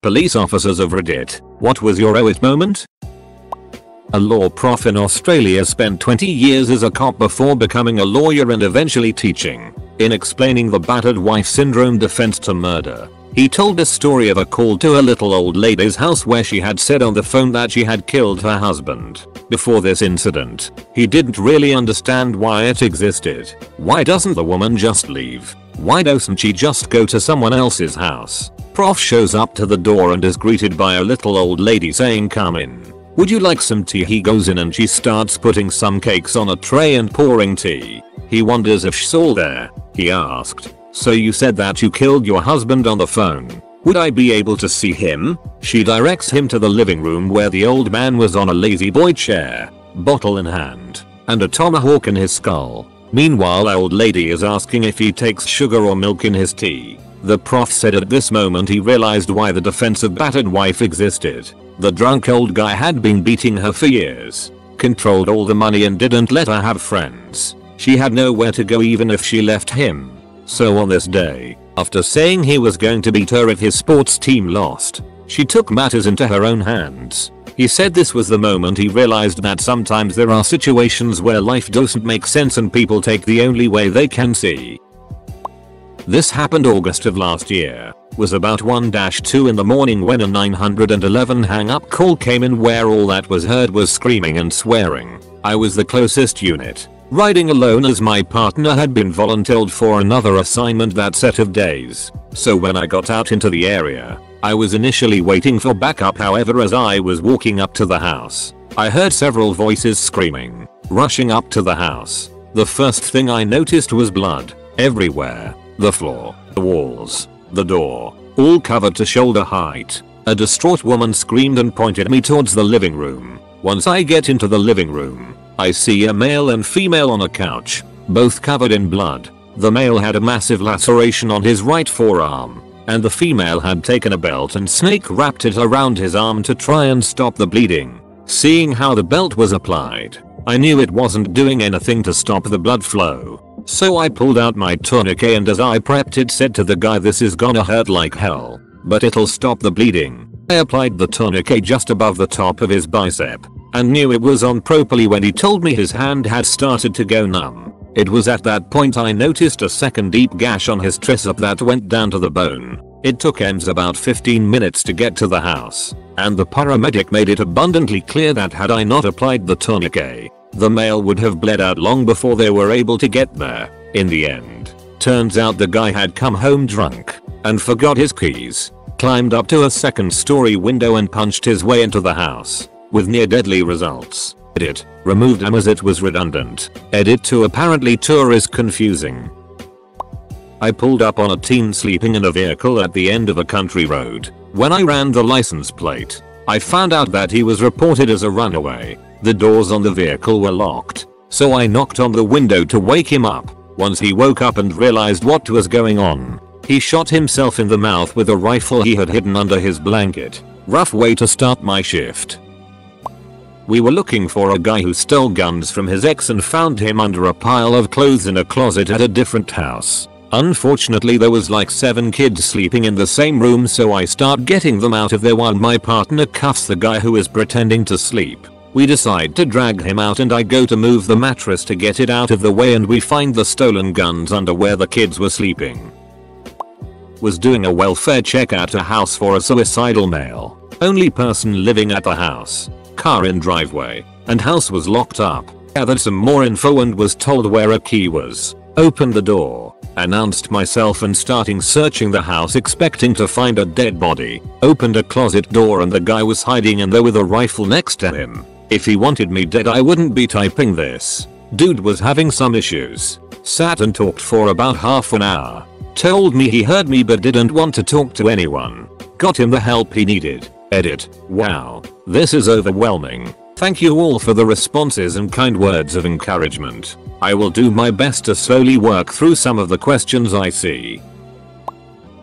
Police officers of Reddit, what was your oh it moment? A law prof in Australia spent 20 years as a cop before becoming a lawyer and eventually teaching. In explaining the battered wife syndrome defense to murder, he told a story of a call to a little old lady's house where she had said on the phone that she had killed her husband. Before this incident, he didn't really understand why it existed. Why doesn't the woman just leave? Why doesn't she just go to someone else's house? Prof shows up to the door and is greeted by a little old lady saying, "Come in. Would you like some tea?" He goes in and she starts putting some cakes on a tray and pouring tea. He wonders if she's all there. He asked, "So you said that you killed your husband on the phone. Would I be able to see him?" She directs him to the living room where the old man was on a lazy boy chair, bottle in hand, and a tomahawk in his skull. Meanwhile, old lady is asking if he takes sugar or milk in his tea. The prof said at this moment he realized why the defensive battered wife existed. The drunk old guy had been beating her for years, controlled all the money and didn't let her have friends. She had nowhere to go even if she left him. So on this day, after saying he was going to beat her if his sports team lost, she took matters into her own hands. He said this was the moment he realized that sometimes there are situations where life doesn't make sense and people take the only way they can see. This happened August of last year. Was about 1-2 in the morning when a 911 hang-up call came in where all that was heard was screaming and swearing. I was the closest unit, riding alone as my partner had been volunteered for another assignment that set of days. So when I got out into the area, I was initially waiting for backup. However, as I was walking up to the house, I heard several voices screaming. Rushing up to the house, the first thing I noticed was blood everywhere. The floor, the walls, the door, all covered to shoulder height. A distraught woman screamed and pointed me towards the living room. Once I get into the living room, I see a male and female on a couch, both covered in blood. The male had a massive laceration on his right forearm, and the female had taken a belt and snake wrapped it around his arm to try and stop the bleeding. Seeing how the belt was applied, I knew it wasn't doing anything to stop the blood flow. So I pulled out my tourniquet and as I prepped it said to the guy, "This is gonna hurt like hell, but it'll stop the bleeding." I applied the tourniquet just above the top of his bicep and knew it was on properly when he told me his hand had started to go numb. It was at that point I noticed a second deep gash on his tricep that went down to the bone. It took EMS about 15 minutes to get to the house, and the paramedic made it abundantly clear that had I not applied the tourniquet, the male would have bled out long before they were able to get there. In the end, turns out the guy had come home drunk and forgot his keys, climbed up to a second-story window and punched his way into the house, with near deadly results. Edit, removed M as it was redundant. Edit to apparently tour is confusing. I pulled up on a teen sleeping in a vehicle at the end of a country road. When I ran the license plate, I found out that he was reported as a runaway. The doors on the vehicle were locked, so I knocked on the window to wake him up. Once he woke up and realized what was going on, he shot himself in the mouth with a rifle he had hidden under his blanket. Rough way to start my shift. We were looking for a guy who stole guns from his ex and found him under a pile of clothes in a closet at a different house. Unfortunately, there was like 7 kids sleeping in the same room, so I start getting them out of there while my partner cuffs the guy who is pretending to sleep. We decide to drag him out and I go to move the mattress to get it out of the way and we find the stolen guns under where the kids were sleeping. Was doing a welfare check at a house for a suicidal male. Only person living at the house. Car in driveway. And house was locked up. Gathered some more info and was told where a key was. Opened the door. Announced myself and starting searching the house expecting to find a dead body. Opened a closet door and the guy was hiding in there with a rifle next to him. If he wanted me dead I wouldn't be typing this. Dude was having some issues. Sat and talked for about half an hour. Told me he heard me but didn't want to talk to anyone. Got him the help he needed. Edit. Wow. This is overwhelming. Thank you all for the responses and kind words of encouragement. I will do my best to slowly work through some of the questions I see.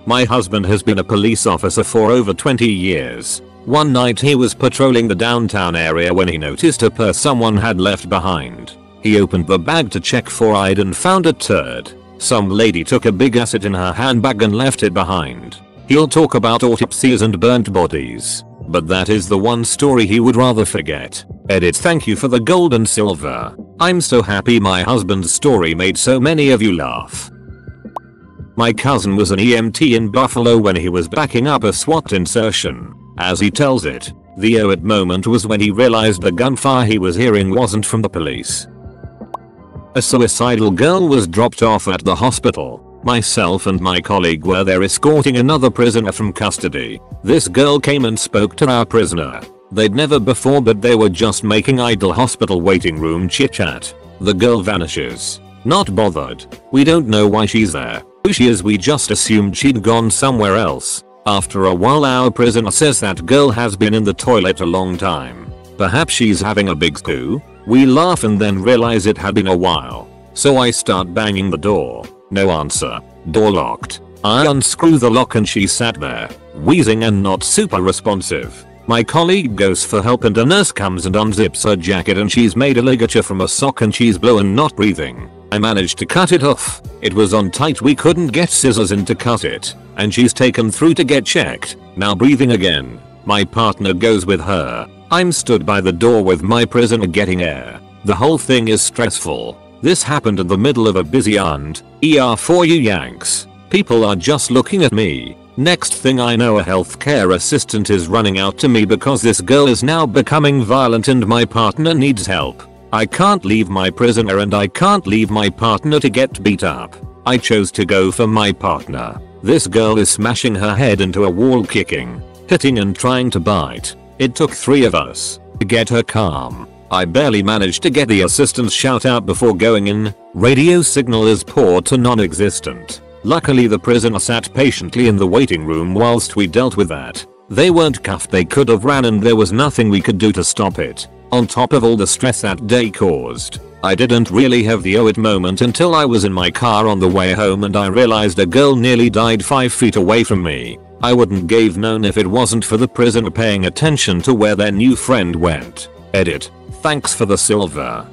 My husband has been a police officer for over 20 years. One night he was patrolling the downtown area when he noticed a purse someone had left behind. He opened the bag to check for ID and found a turd. Some lady took a big asset in her handbag and left it behind. He'll talk about autopsies and burnt bodies, but that is the one story he would rather forget. Edit. Thank you for the gold and silver. I'm so happy my husband's story made so many of you laugh. My cousin was an EMT in Buffalo when he was backing up a SWAT insertion. As he tells it, the oh it moment was when he realized the gunfire he was hearing wasn't from the police. A suicidal girl was dropped off at the hospital. Myself and my colleague were there escorting another prisoner from custody. This girl came and spoke to our prisoner. They'd never before, but they were just making idle hospital waiting room chit chat. The girl vanishes. Not bothered. We don't know why she's there, who she is, we just assumed she'd gone somewhere else. After a while our prisoner says that girl has been in the toilet a long time. Perhaps she's having a big poo? We laugh and then realize it had been a while. So I start banging the door. No answer. Door locked. I unscrew the lock and she sat there, wheezing and not super responsive. My colleague goes for help and a nurse comes and unzips her jacket and she's made a ligature from a sock and she's blue and not breathing. I managed to cut it off. It was on tight, we couldn't get scissors in to cut it. And she's taken through to get checked. Now breathing again. My partner goes with her. I'm stood by the door with my prisoner getting air. The whole thing is stressful. This happened in the middle of a busy ER for you Yanks. People are just looking at me. Next thing I know a healthcare assistant is running out to me because this girl is now becoming violent and my partner needs help. I can't leave my prisoner and I can't leave my partner to get beat up. I chose to go for my partner. This girl is smashing her head into a wall, kicking, hitting and trying to bite. It took 3 of us to get her calm. I barely managed to get the assistant's shout out before going in. Radio signal is poor to non-existent. Luckily the prisoner sat patiently in the waiting room whilst we dealt with that. They weren't cuffed, they could have ran and there was nothing we could do to stop it. On top of all the stress that day caused, I didn't really have the oh it moment until I was in my car on the way home and I realized a girl nearly died 5 feet away from me. I wouldn't have known if it wasn't for the prisoner paying attention to where their new friend went. Edit. Thanks for the silver.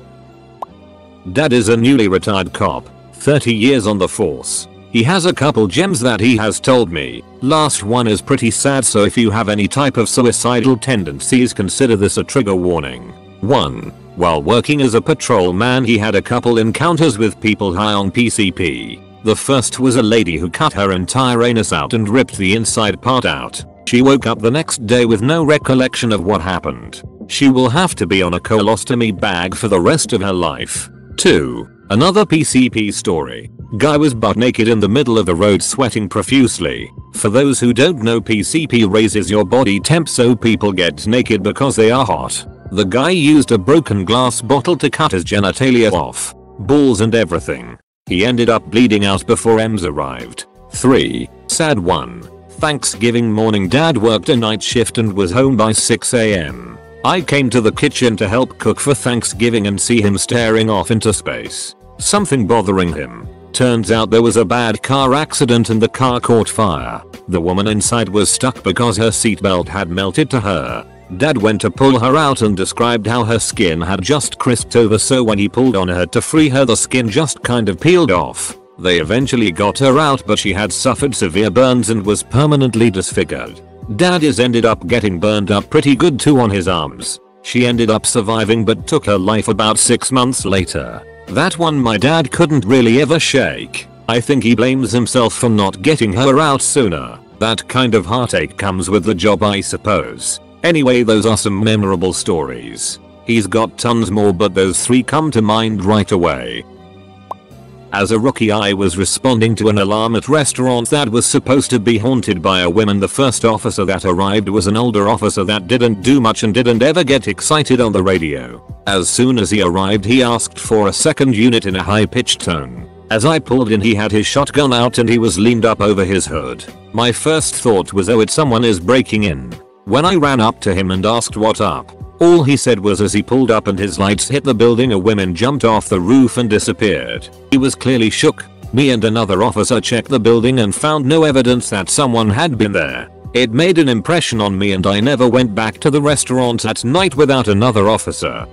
Dad is a newly retired cop, 30 years on the force. He has a couple gems that he has told me. Last one is pretty sad, so if you have any type of suicidal tendencies consider this a trigger warning. 1. While working as a patrolman he had a couple encounters with people high on PCP. The first was a lady who cut her entire anus out and ripped the inside part out. She woke up the next day with no recollection of what happened. She will have to be on a colostomy bag for the rest of her life. 2. Another PCP story. Guy was butt naked in the middle of the road sweating profusely. For those who don't know, PCP raises your body temp so people get naked because they are hot. The guy used a broken glass bottle to cut his genitalia off, balls and everything. He ended up bleeding out before EMS arrived. 3. Sad one. Thanksgiving morning dad worked a night shift and was home by 6 AM. I came to the kitchen to help cook for Thanksgiving and see him staring off into space. Something bothering him. Turns out there was a bad car accident and the car caught fire. The woman inside was stuck because her seatbelt had melted to her. Dad went to pull her out and described how her skin had just crisped over, so when he pulled on her to free her the skin just kind of peeled off. They eventually got her out, but she had suffered severe burns and was permanently disfigured. Dad is ended up getting burned up pretty good too on his arms. She ended up surviving but took her life about 6 months later. That one my dad couldn't really ever shake. I think he blames himself for not getting her out sooner. That kind of heartache comes with the job, I suppose. Anyway, those are some memorable stories. He's got tons more, but those 3 come to mind right away. As a rookie I was responding to an alarm at restaurant that was supposed to be haunted by a woman. The first officer that arrived was an older officer that didn't do much and didn't ever get excited on the radio. As soon as he arrived he asked for a second unit in a high-pitched tone. As I pulled in he had his shotgun out and he was leaned up over his hood. My first thought was, oh, it's someone is breaking in. When I ran up to him and asked what up, all he said was as he pulled up and his lights hit the building, a woman jumped off the roof and disappeared. He was clearly shook. Me and another officer checked the building and found no evidence that someone had been there. It made an impression on me and I never went back to the restaurant at night without another officer.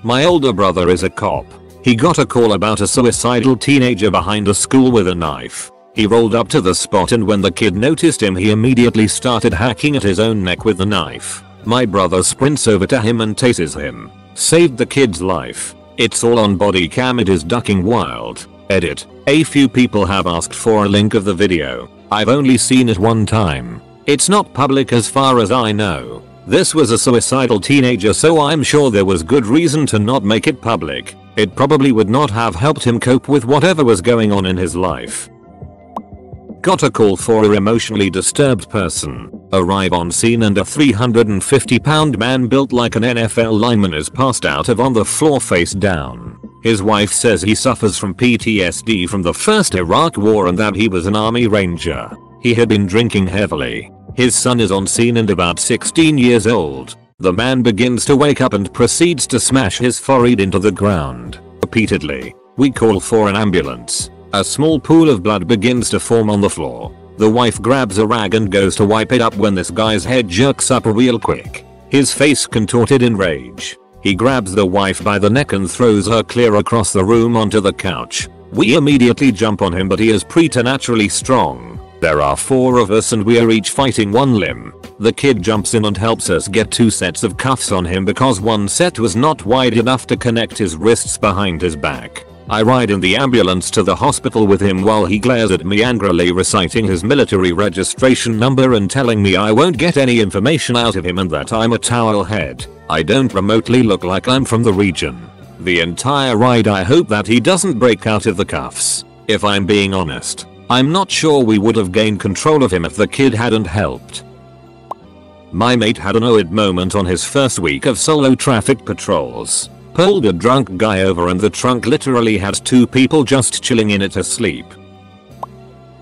My older brother is a cop. He got a call about a suicidal teenager behind a school with a knife. He rolled up to the spot, and when the kid noticed him, he immediately started hacking at his own neck with the knife. My brother sprints over to him and tases him. Saved the kid's life. It's all on body cam. It is ducking wild. Edit. A few people have asked for a link of the video. I've only seen it one time. It's not public as far as I know. This was a suicidal teenager, so I'm sure there was good reason to not make it public. It probably would not have helped him cope with whatever was going on in his life. Got a call for an emotionally disturbed person. Arrive on scene and a 350-pound man built like an NFL lineman is passed out on the floor face down. His wife says he suffers from PTSD from the first Iraq war and that he was an army ranger. He had been drinking heavily. His son is on scene and about 16 years old. The man begins to wake up and proceeds to smash his forehead into the ground repeatedly. We call for an ambulance. A small pool of blood begins to form on the floor. The wife grabs a rag and goes to wipe it up when this guy's head jerks up real quick. His face contorted in rage. He grabs the wife by the neck and throws her clear across the room onto the couch. We immediately jump on him, but he is preternaturally strong. There are 4 of us and we are each fighting one limb. The kid jumps in and helps us get 2 sets of cuffs on him because one set was not wide enough to connect his wrists behind his back. I ride in the ambulance to the hospital with him while he glares at me angrily, reciting his military registration number and telling me I won't get any information out of him and that I'm a towelhead. I don't remotely look like I'm from the region. The entire ride I hope that he doesn't break out of the cuffs. If I'm being honest, I'm not sure we would have gained control of him if the kid hadn't helped. My mate had an OID moment on his first week of solo traffic patrols. Pulled a drunk guy over and the trunk literally had 2 people just chilling in it asleep.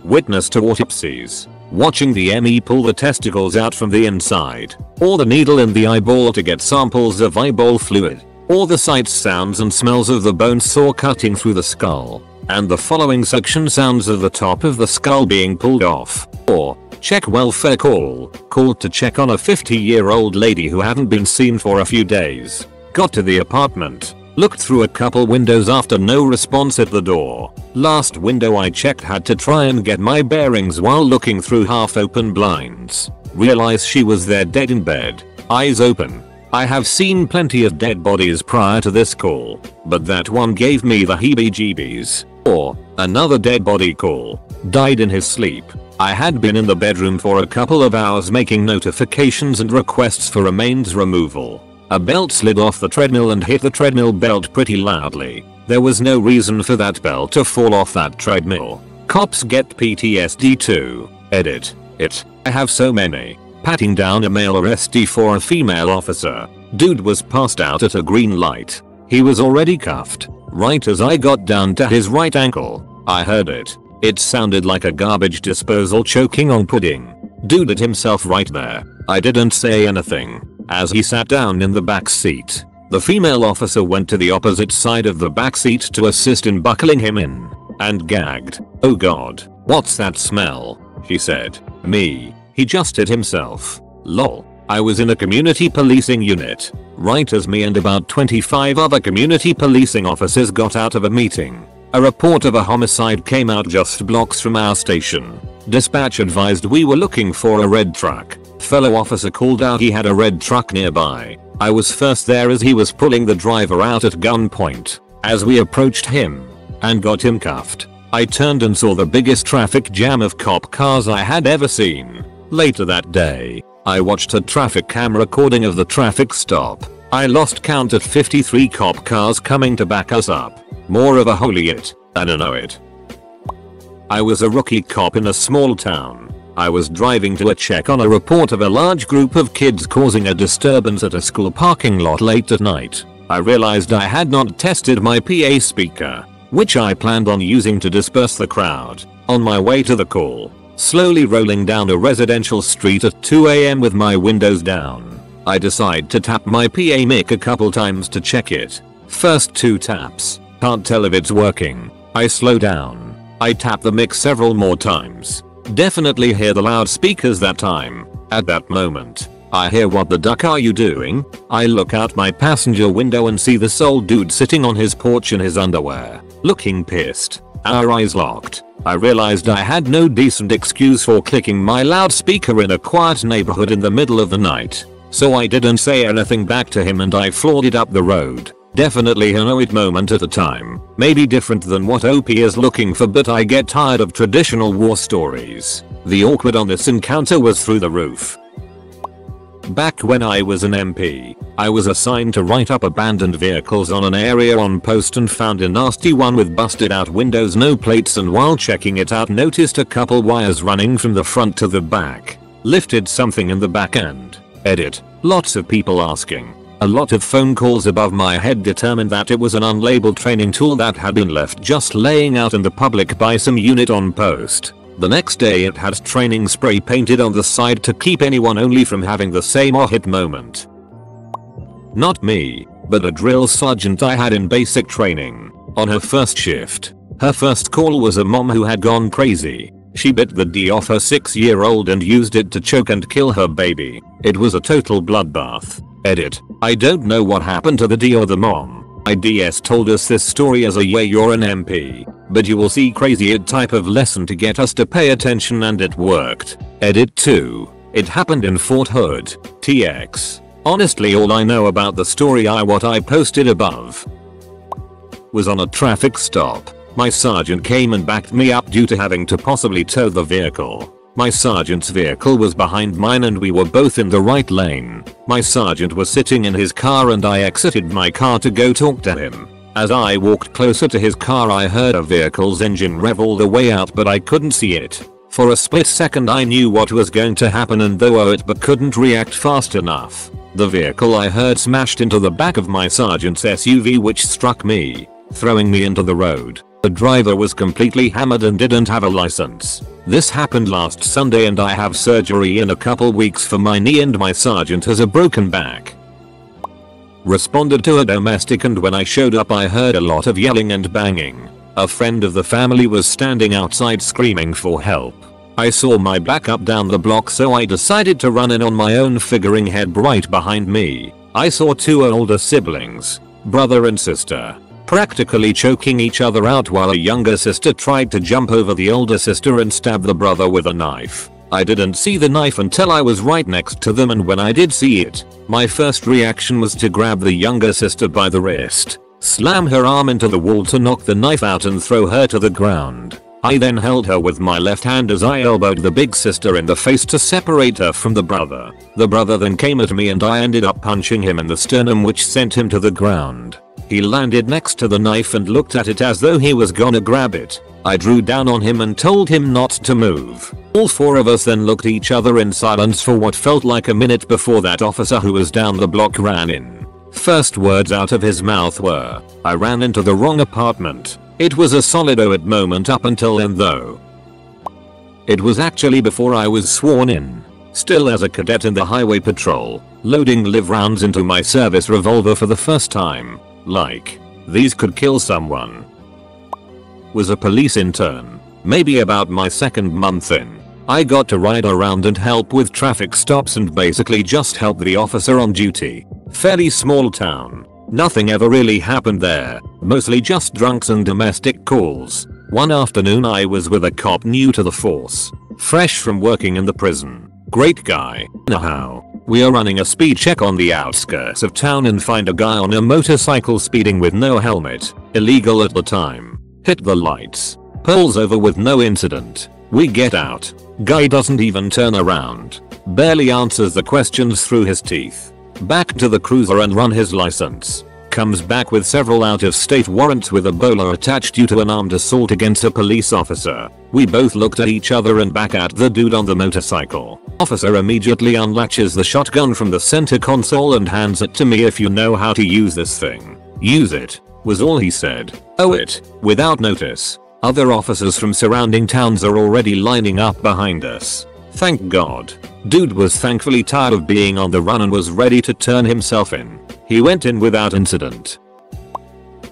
Witness to autopsies. Watching the ME pull the testicles out from the inside, or the needle in the eyeball to get samples of eyeball fluid, or the sights, sounds and smells of the bone saw cutting through the skull, and the following section sounds of the top of the skull being pulled off, or check welfare call, called to check on a 50-year-old lady who hadn't been seen for a few days. Got to the apartment, looked through a couple windows after no response at the door. Last window I checked had to try and get my bearings while looking through half open blinds. Realized she was there dead in bed, eyes open. I have seen plenty of dead bodies prior to this call, but that one gave me the heebie-jeebies. Or, another dead body call, died in his sleep. I had been in the bedroom for a couple of hours making notifications and requests for remains removal. A belt slid off the treadmill and hit the treadmill belt pretty loudly. There was no reason for that belt to fall off that treadmill. Cops get PTSD too. Edit. It. I have so many. Patting down a male arrestee for a female officer. Dude was passed out at a green light. He was already cuffed. Right as I got down to his right ankle, I heard it. It sounded like a garbage disposal choking on pudding. Dude it himself right there. I didn't say anything. As he sat down in the back seat, the female officer went to the opposite side of the back seat to assist in buckling him in, and gagged. "Oh god, what's that smell?" she said. "Me. He just hit himself. Lol." I was in a community policing unit, right as me and about 25 other community policing officers got out of a meeting. A report of a homicide came out just blocks from our station. Dispatch advised we were looking for a red truck. Fellow officer called out he had a red truck nearby. I was first there as he was pulling the driver out at gunpoint. As we approached him and got him cuffed, I turned and saw the biggest traffic jam of cop cars I had ever seen. Later that day, I watched a traffic cam recording of the traffic stop. I lost count at 53 cop cars coming to back us up. More of a holy it than an OID. I was a rookie cop in a small town. I was driving to a check on a report of a large group of kids causing a disturbance at a school parking lot late at night. I realized I had not tested my PA speaker, which I planned on using to disperse the crowd. On my way to the call, slowly rolling down a residential street at 2 AM with my windows down, I decide to tap my PA mic a couple times to check it. First 2 taps, can't tell if it's working. I slow down. I tap the mic several more times. Definitely hear the loudspeakers that time. At that moment, I hear "What the duck are you doing?" I look out my passenger window and see this old dude sitting on his porch in his underwear, looking pissed. Our eyes locked. I realized I had no decent excuse for clicking my loudspeaker in a quiet neighborhood in the middle of the night. So I didn't say anything back to him and I floated up the road. Definitely an oh it moment at a time. Maybe different than what OP is looking for, but I get tired of traditional war stories. The awkward on this encounter was through the roof. Back when I was an MP, I was assigned to write up abandoned vehicles on an area on post and found a nasty one with busted out windows, no plates, and while checking it out noticed a couple wires running from the front to the back. Lifted something in the back end. Edit. Lots of people asking. A lot of phone calls above my head determined that it was an unlabeled training tool that had been left just laying out in the public by some unit on post. The next day it had training spray painted on the side to keep anyone only from having the same oh hit moment. Not me, but a drill sergeant I had in basic training. On her first shift, her first call was a mom who had gone crazy. She bit the D off her 6-year-old and used it to choke and kill her baby. It was a total bloodbath. Edit. I don't know what happened to the D or the mom. IDS told us this story as a yeah you're an MP, but you will see crazy it type of lesson to get us to pay attention, and it worked. Edit 2. It happened in Fort Hood, TX. Honestly all I know about the story what I posted above was on a traffic stop. My sergeant came and backed me up due to having to possibly tow the vehicle. My sergeant's vehicle was behind mine and we were both in the right lane. My sergeant was sitting in his car and I exited my car to go talk to him. As I walked closer to his car I heard a vehicle's engine rev all the way out, but I couldn't see it. For a split second I knew what was going to happen and though it but couldn't react fast enough. The vehicle I heard smashed into the back of my sergeant's SUV, which struck me, throwing me into the road. The driver was completely hammered and didn't have a license. This happened last Sunday and I have surgery in a couple weeks for my knee and my sergeant has a broken back. Responded to a domestic and when I showed up I heard a lot of yelling and banging. A friend of the family was standing outside screaming for help. I saw my backup down the block so I decided to run in on my own, figuring head right behind me. I saw two older siblings, brother and sister, practically choking each other out while a younger sister tried to jump over the older sister and stab the brother with a knife. I didn't see the knife until I was right next to them, and when I did see it, my first reaction was to grab the younger sister by the wrist, slam her arm into the wall to knock the knife out and throw her to the ground. I then held her with my left hand as I elbowed the big sister in the face to separate her from the brother. The brother then came at me and I ended up punching him in the sternum, which sent him to the ground. He landed next to the knife and looked at it as though he was gonna grab it. I drew down on him and told him not to move. All four of us then looked at each other in silence for what felt like a minute before that officer who was down the block ran in. First words out of his mouth were, "I ran into the wrong apartment." It was a solid oh it moment up until then though. It was actually before I was sworn in. Still as a cadet in the highway patrol, loading live rounds into my service revolver for the first time. Like, these could kill someone. Was a police intern. Maybe about my second month in. I got to ride around and help with traffic stops and basically just help the officer on duty. Fairly small town. Nothing ever really happened there, mostly just drunks and domestic calls. One afternoon I was with a cop new to the force, fresh from working in the prison. Great guy. Now, we are running a speed check on the outskirts of town and find a guy on a motorcycle speeding with no helmet, illegal at the time. Hit the lights, pulls over with no incident. We get out. Guy doesn't even turn around, barely answers the questions through his teeth. Back to the cruiser and run his license. Comes back with several out-of-state warrants with a bowler attached due to an armed assault against a police officer. We both looked at each other and back at the dude on the motorcycle. Officer immediately unlatches the shotgun from the center console and hands it to me. "If you know how to use this thing, use it," was all he said. Oh it, without notice. Other officers from surrounding towns are already lining up behind us. Thank God. Dude was thankfully tired of being on the run and was ready to turn himself in. He went in without incident.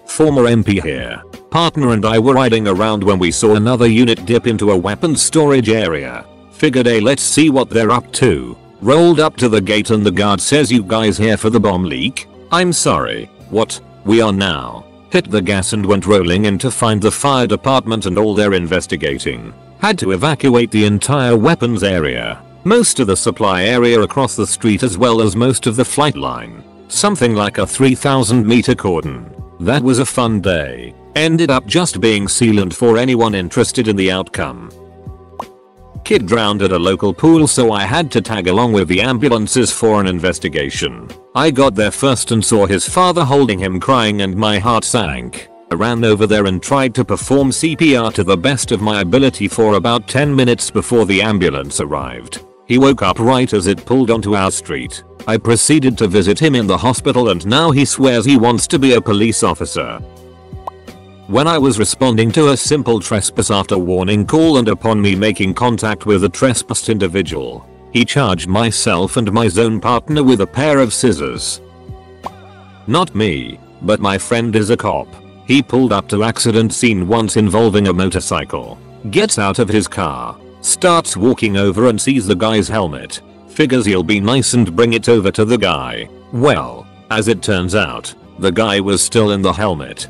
Former MP here. Partner and I were riding around when we saw another unit dip into a weapons storage area. Figured let's see what they're up to. Rolled up to the gate and the guard says, "You guys here for the bomb leak?" I'm sorry. What? We are now. Hit the gas and went rolling in to find the fire department and all their investigating. Had to evacuate the entire weapons area, most of the supply area across the street as well as most of the flight line. Something like a 3,000 meter cordon. That was a fun day. Ended up just being sealant for anyone interested in the outcome. Kid drowned at a local pool, so I had to tag along with the ambulances for an investigation. I got there first and saw his father holding him crying and my heart sank. I ran over there and tried to perform CPR to the best of my ability for about 10 minutes before the ambulance arrived. He woke up right as it pulled onto our street. I proceeded to visit him in the hospital and now he swears he wants to be a police officer. When I was responding to a simple trespass after warning call and upon me making contact with the trespassed individual, he charged myself and my zone partner with a pair of scissors. Not me, but my friend is a cop. He pulled up to accident scene once involving a motorcycle, gets out of his car, starts walking over and sees the guy's helmet. Figures he'll be nice and bring it over to the guy. Well, as it turns out, the guy was still in the helmet.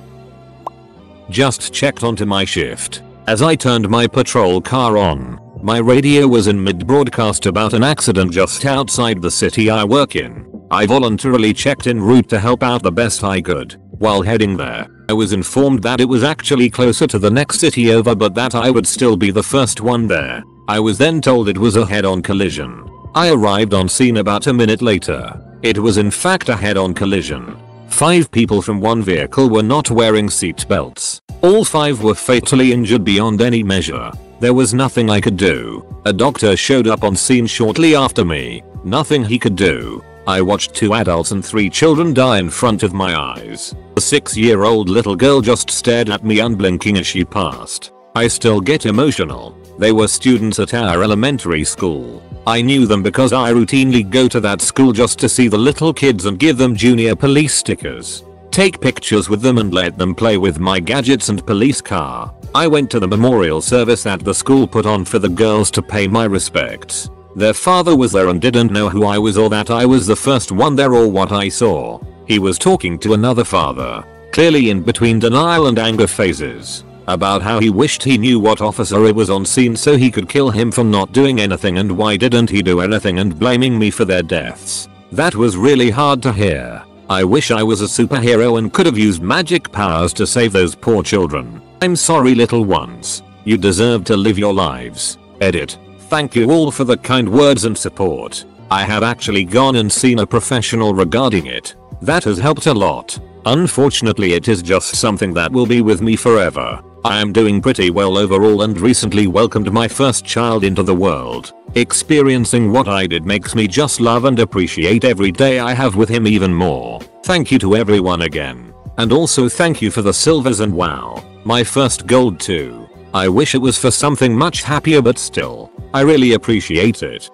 Just checked onto my shift. As I turned my patrol car on, my radio was in mid-broadcast about an accident just outside the city I work in. I voluntarily checked en route to help out the best I could. While heading there, I was informed that it was actually closer to the next city over but that I would still be the first one there. I was then told it was a head-on collision. I arrived on scene about a minute later. It was in fact a head-on collision. 5 people from one vehicle were not wearing seat belts. All 5 were fatally injured beyond any measure. There was nothing I could do. A doctor showed up on scene shortly after me. Nothing he could do. I watched 2 adults and 3 children die in front of my eyes. A 6-year-old little girl just stared at me unblinking as she passed. I still get emotional. They were students at our elementary school. I knew them because I routinely go to that school just to see the little kids and give them junior police stickers. Take pictures with them and let them play with my gadgets and police car. I went to the memorial service that the school put on for the girls to pay my respects. Their father was there and didn't know who I was or that I was the first one there or what I saw. He was talking to another father, clearly in between denial and anger phases, about how he wished he knew what officer it was on scene so he could kill him for not doing anything and why didn't he do anything and blaming me for their deaths. That was really hard to hear. I wish I was a superhero and could have used magic powers to save those poor children. I'm sorry little ones. You deserve to live your lives. Edit. Thank you all for the kind words and support. I have actually gone and seen a professional regarding it. That has helped a lot. Unfortunately it is just something that will be with me forever. I am doing pretty well overall and recently welcomed my first child into the world. Experiencing what I did makes me just love and appreciate every day I have with him even more. Thank you to everyone again. And also thank you for the silvers and wow, my first gold too. I wish it was for something much happier but still, I really appreciate it.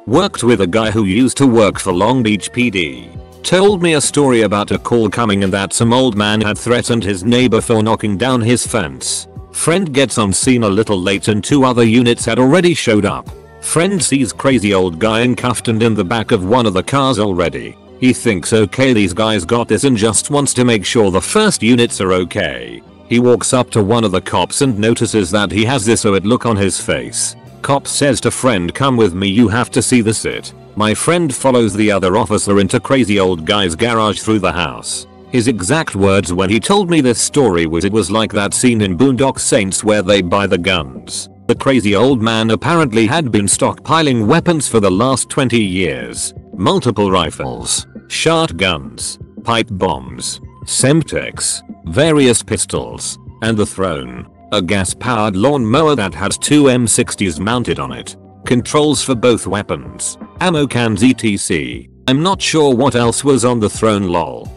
Worked with a guy who used to work for Long Beach PD. Told me a story about a call coming and that some old man had threatened his neighbor for knocking down his fence. Friend gets on scene a little late and 2 other units had already showed up. Friend sees crazy old guy handcuffed and in the back of one of the cars already. He thinks okay these guys got this and just wants to make sure the first units are okay. He walks up to one of the cops and notices that he has this weird look on his face. Cop says to friend come with me you have to see this it. My friend follows the other officer into crazy old guy's garage through the house. His exact words when he told me this story was it was like that scene in Boondock Saints where they buy the guns. The crazy old man apparently had been stockpiling weapons for the last 20 years. Multiple rifles, shotguns, pipe bombs, Semtex, various pistols, and the Throne, a gas-powered lawnmower that has 2 M60s mounted on it. Controls for both weapons, ammo cans etc. I'm not sure what else was on the Throne lol.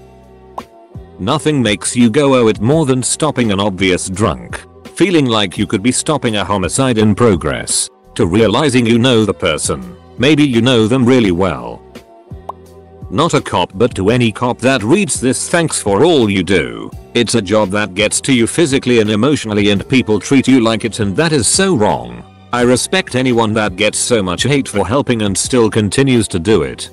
Nothing makes you go oh it more than stopping an obvious drunk. Feeling like you could be stopping a homicide in progress, to realizing you know the person. Maybe you know them really well. Not a cop but to any cop that reads this thanks for all you do. It's a job that gets to you physically and emotionally and people treat you like it and that is so wrong. I respect anyone that gets so much hate for helping and still continues to do it.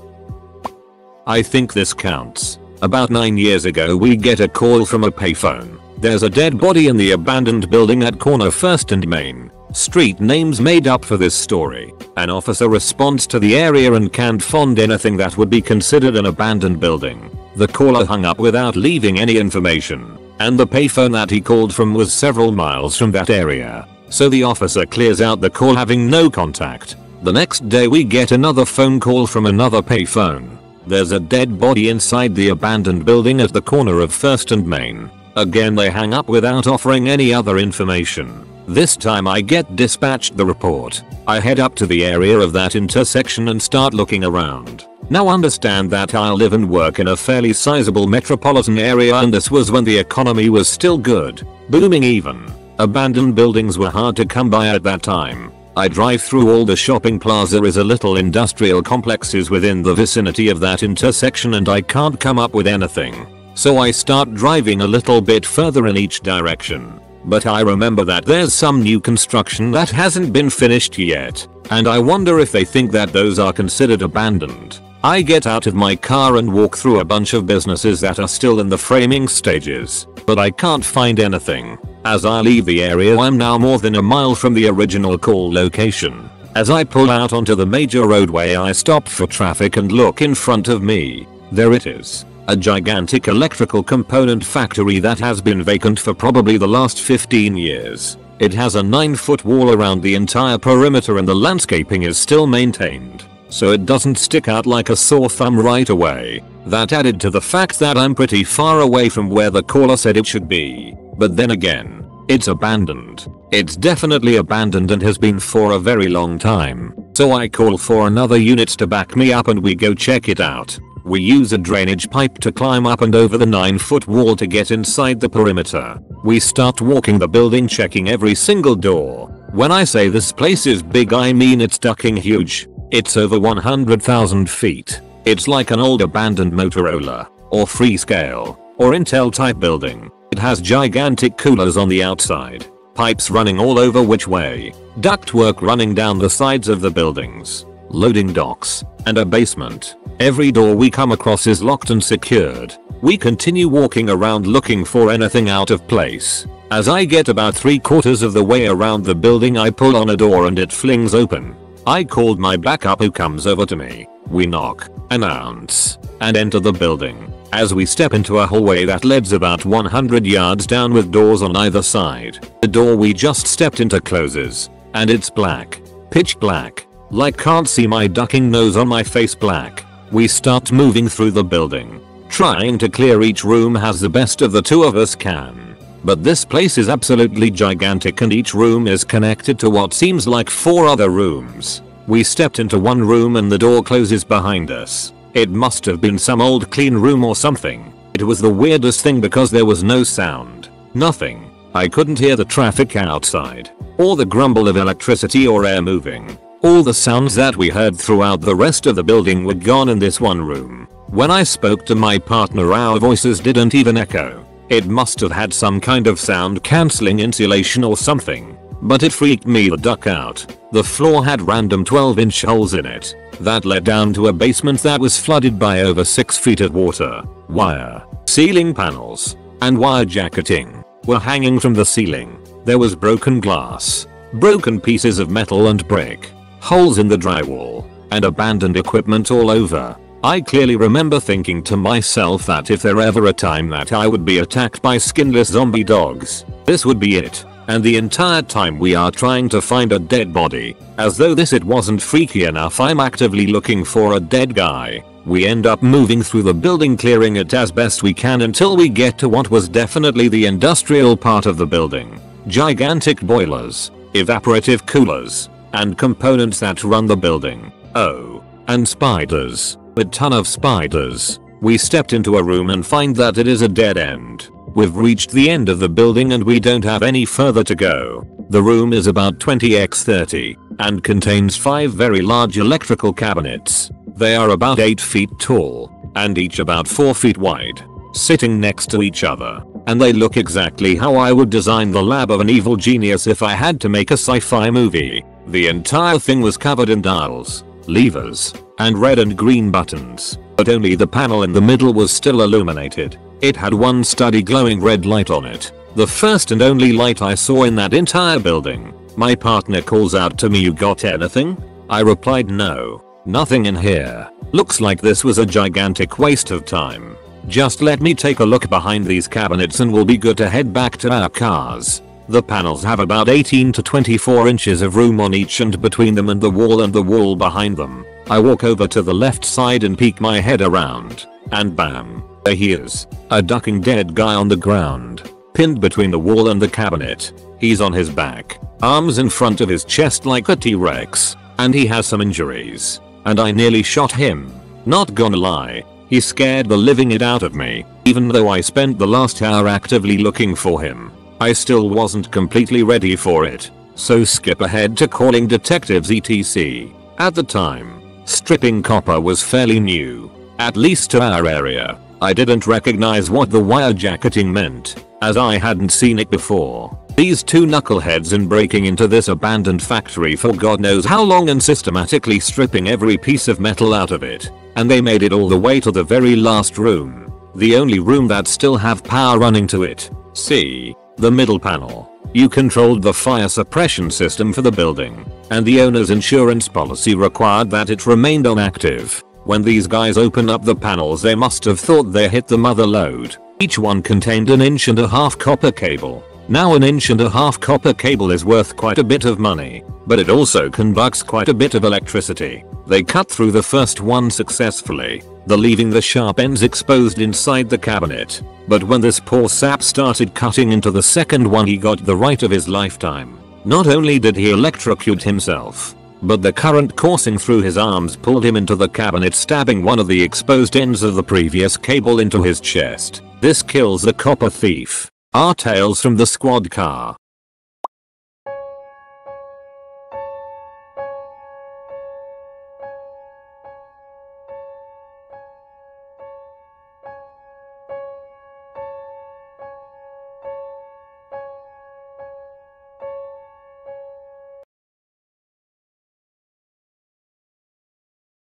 I think this counts. About 9 years ago we get a call from a payphone. There's a dead body in the abandoned building at corner 1st and Main. Street names made up for this story. An officer responds to the area and can't find anything that would be considered an abandoned building. The caller hung up without leaving any information, and the payphone that he called from was several miles from that area. So the officer clears out the call having no contact. The next day we get another phone call from another payphone. There's a dead body inside the abandoned building at the corner of 1st and Main. Again they hang up without offering any other information. This time I get dispatched the report. I head up to the area of that intersection and start looking around. Now understand that I live and work in a fairly sizable metropolitan area, and this was when the economy was still good, booming even. Abandoned buildings were hard to come by at that time. I drive through all the shopping plaza is a little industrial complexes within the vicinity of that intersection, and I can't come up with anything. So I start driving a little bit further in each direction. But I remember that there's some new construction that hasn't been finished yet, and I wonder if they think that those are considered abandoned. I get out of my car and walk through a bunch of businesses that are still in the framing stages, but I can't find anything. As I leave the area I'm now more than a mile from the original call location. As I pull out onto the major roadway I stop for traffic and look in front of me. There it is. A gigantic electrical component factory that has been vacant for probably the last 15 years. It has a 9-foot wall around the entire perimeter and the landscaping is still maintained, so it doesn't stick out like a sore thumb right away. That added to the fact that I'm pretty far away from where the caller said it should be. But then again, it's abandoned. It's definitely abandoned and has been for a very long time. So I call for another unit to back me up and we go check it out. We use a drainage pipe to climb up and over the 9-foot wall to get inside the perimeter. We start walking the building checking every single door. When I say this place is big I mean it's ducking huge. It's over 100,000 feet. It's like an old abandoned Motorola, or Freescale, or Intel type building. It has gigantic coolers on the outside, pipes running all over which way, ductwork running down the sides of the buildings, loading docks, and a basement. Every door we come across is locked and secured. We continue walking around looking for anything out of place. As I get about 3/4 of the way around the building I pull on a door and it flings open. I called my backup who comes over to me. We knock, announce, and enter the building. As we step into a hallway that leads about 100 yards down with doors on either side. The door we just stepped into closes, and it's black. Pitch black. Like can't see my ducking nose on my face black. We start moving through the building, trying to clear each room as the best of the two of us can. But this place is absolutely gigantic and each room is connected to what seems like 4 other rooms. We stepped into one room and the door closes behind us. It must have been some old clean room or something. It was the weirdest thing because there was no sound. Nothing. I couldn't hear the traffic outside, or the grumble of electricity or air moving. All the sounds that we heard throughout the rest of the building were gone in this one room. When I spoke to my partner our voices didn't even echo. It must have had some kind of sound cancelling insulation or something. But it freaked me the duck out. The floor had random 12-inch holes in it that led down to a basement that was flooded by over 6 feet of water. Wire, ceiling panels, and wire jacketing were hanging from the ceiling. There was broken glass, broken pieces of metal and brick, holes in the drywall, and abandoned equipment all over. I clearly remember thinking to myself that if there ever a time that I would be attacked by skinless zombie dogs, this would be it. And the entire time we are trying to find a dead body. As though this it wasn't freaky enough, I'm actively looking for a dead guy. We end up moving through the building clearing it as best we can until we get to what was definitely the industrial part of the building. Gigantic boilers, evaporative coolers, and components that run the building. Oh, and spiders. A ton of spiders. We stepped into a room and find that it is a dead end. We've reached the end of the building and we don't have any further to go. The room is about 20 x 30 and contains 5 very large electrical cabinets. They are about 8 feet tall and each about 4 feet wide, sitting next to each other. And they look exactly how I would design the lab of an evil genius if I had to make a sci-fi movie. The entire thing was covered in dials, levers, and red and green buttons, but only the panel in the middle was still illuminated. It had one steady glowing red light on it, the first and only light I saw in that entire building. My partner calls out to me, "You got anything?" I replied, "No, nothing in here. Looks like this was a gigantic waste of time. Just let me take a look behind these cabinets and we'll be good to head back to our cars." The panels have about 18 to 24 inches of room on each and between them and the wall behind them. I walk over to the left side and peek my head around, and bam, there he is, a ducking dead guy on the ground, pinned between the wall and the cabinet. He's on his back, arms in front of his chest like a T-Rex, and he has some injuries, and I nearly shot him. Not gonna lie, he scared the living it out of me. Even though I spent the last hour actively looking for him, I still wasn't completely ready for it. So skip ahead to calling detectives etc. At the time, stripping copper was fairly new, at least to our area. I didn't recognize what the wire jacketing meant, as I hadn't seen it before. These two knuckleheads in breaking into this abandoned factory for God knows how long and systematically stripping every piece of metal out of it, and they made it all the way to the very last room, the only room that still have power running to it. See, the middle panel. You controlled the fire suppression system for the building, and the owner's insurance policy required that it remained on active. When these guys opened up the panels, they must have thought they hit the mother lode. Each one contained an 1.5 inch copper cable. Now an 1.5 inch copper cable is worth quite a bit of money, but it also conducts quite a bit of electricity. They cut through the first one successfully, leaving the sharp ends exposed inside the cabinet. But when this poor sap started cutting into the second one, he got the right of his lifetime. Not only did he electrocute himself, but the current coursing through his arms pulled him into the cabinet, stabbing one of the exposed ends of the previous cable into his chest. This kills the copper thief. Our tales from the squad car.